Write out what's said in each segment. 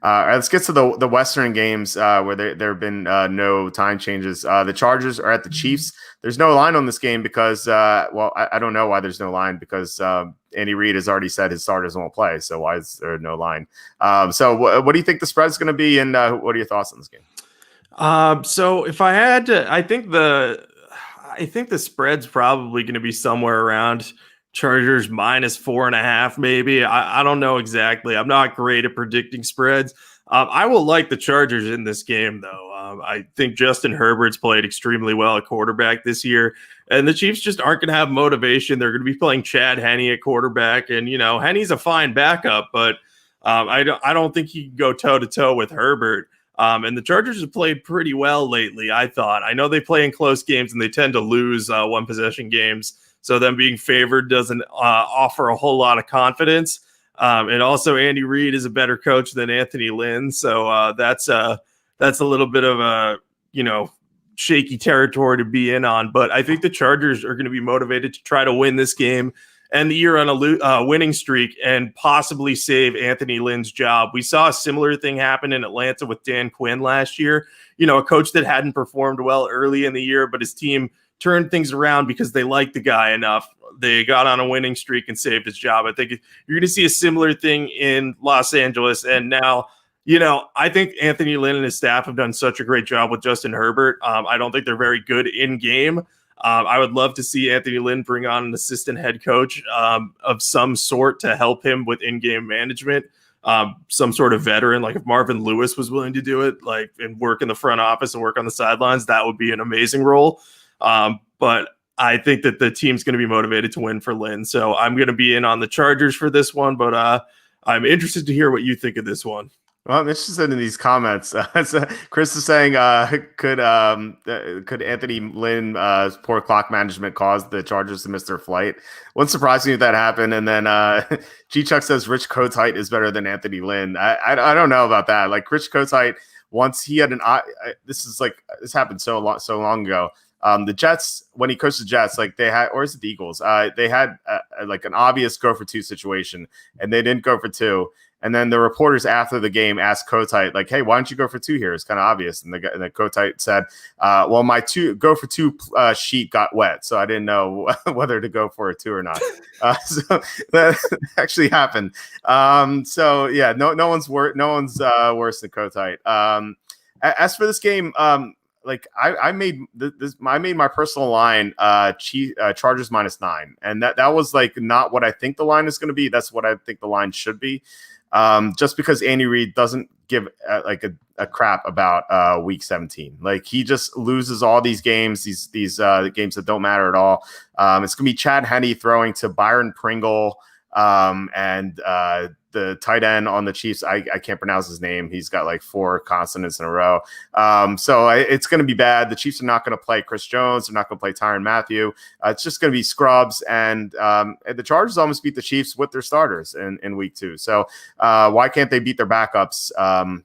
Let's get to the Western games where there have been no time changes. The Chargers are at the Chiefs. There's no line on this game because, I don't know why there's no line because Andy Reid has already said his starters won't play. So why is there no line? So what do you think the spread's going to be, and what are your thoughts on this game? So if I had to, I think the spread's probably going to be somewhere around Chargers -4.5, maybe. I don't know exactly. I'm not great at predicting spreads. I will like the Chargers in this game, though. I think Justin Herbert's played extremely well at quarterback this year, and the Chiefs just aren't going to have motivation. They're going to be playing Chad Henne at quarterback, and Henne's a fine backup, but I don't think he can go toe to toe with Herbert. And the Chargers have played pretty well lately, I thought. I know they play in close games and they tend to lose one-possession games, so them being favored doesn't offer a whole lot of confidence. And also, Andy Reid is a better coach than Anthony Lynn, so that's a little bit of a shaky territory to be in on. But I think the Chargers are going to be motivated to try to win this game and the year on a winning streak and possibly save Anthony Lynn's job. We saw a similar thing happen in Atlanta with Dan Quinn last year. A coach that hadn't performed well early in the year, but his team turned things around because they liked the guy enough. They got on a winning streak and saved his job. I think you're going to see a similar thing in Los Angeles. And now, I think Anthony Lynn and his staff have done such a great job with Justin Herbert. I don't think they're very good in game. I would love to see Anthony Lynn bring on an assistant head coach of some sort to help him with in-game management. Some sort of veteran, like if Marvin Lewis was willing to do it, like and work in the front office and work on the sidelines, that would be an amazing role. But I think that the team's going to be motivated to win for Lynn. So I'm going to be in on the Chargers for this one, but I'm interested to hear what you think of this one. Well, I'm interested in these comments. So Chris is saying, could Anthony Lynn's poor clock management cause the Chargers to miss their flight? Wouldn't surprise me if that happened. And then G Chuck says Rich Kotite is better than Anthony Lynn. I don't know about that. Like Rich Kotite, once he had this happened so long ago. The Jets, when he coached the Jets, like they had, or is it the Eagles? They had like an obvious go for two situation, and they didn't go for two. And then the reporters after the game asked Kotite, like, "Hey, why don't you go for two here? It's kind of obvious." And the Kotite said, "Well, my go for two sheet got wet, so I didn't know whether to go for a two or not." So that actually happened. So yeah, no one's worse than Kotite. As for this game, I made my personal line Chargers -9, and that was like not what I think the line is going to be. That's what I think the line should be. Just because Andy Reid doesn't give a crap about week 17. Like he just loses all these games, these games that don't matter at all. It's gonna be Chad Henne throwing to Byron Pringle and the tight end on the Chiefs. I can't pronounce his name. He's got like 4 consonants in a row. So it's going to be bad. The Chiefs are not going to play Chris Jones. They're not going to play Tyrann Mathieu. It's just going to be scrubs. And the Chargers almost beat the Chiefs with their starters in week 2. So why can't they beat their backups?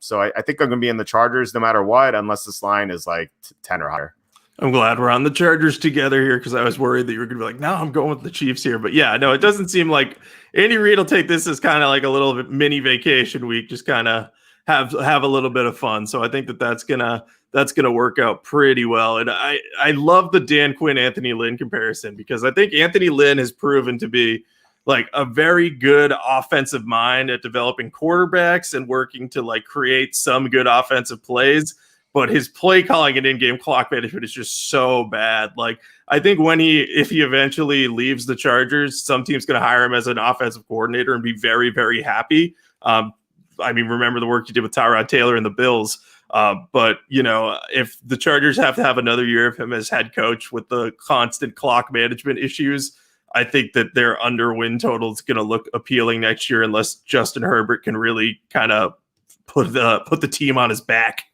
So I think I'm going to be in the Chargers no matter what, unless this line is like 10 or higher. I'm glad we're on the Chargers together here because I was worried that you were going to be like, no, I'm going with the Chiefs here. But yeah, no, it doesn't seem like Andy Reid will take this as kind of like a little bit mini vacation week, just kind of have a little bit of fun. So I think that's gonna work out pretty well. And I love the Dan Quinn Anthony Lynn comparison because I think Anthony Lynn has proven to be like a very good offensive mind at developing quarterbacks and working to like create some good offensive plays. But his play calling and in-game clock management is just so bad. Like, I think if he eventually leaves the Chargers, some team's going to hire him as an offensive coordinator and be very, very happy. Remember the work you did with Tyrod Taylor and the Bills. But, if the Chargers have to have another year of him as head coach with the constant clock management issues, I think that their under win total is going to look appealing next year unless Justin Herbert can really kind of put the team on his back.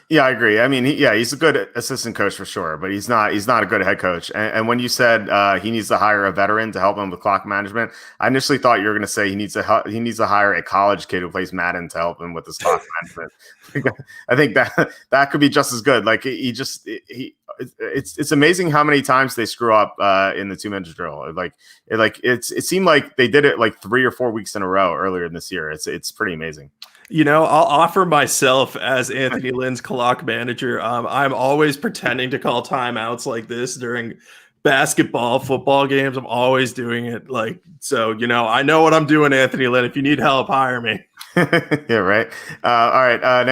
Yeah, I agree. I mean, he's a good assistant coach for sure, but he's not a good head coach. And when you said he needs to hire a veteran to help him with clock management, I initially thought you were going to say he needs to hire a college kid who plays Madden to help him with his clock management. I think that could be just as good. Like it's amazing how many times they screw up in the 2-minute drill. It seemed like they did it like 3 or 4 weeks in a row earlier in this year. It's pretty amazing. I'll offer myself as Anthony Lynn's clock manager. I'm always pretending to call timeouts like this during basketball, football games. I'm always doing it so. I know what I'm doing, Anthony Lynn. If you need help, hire me. Yeah, right. All right.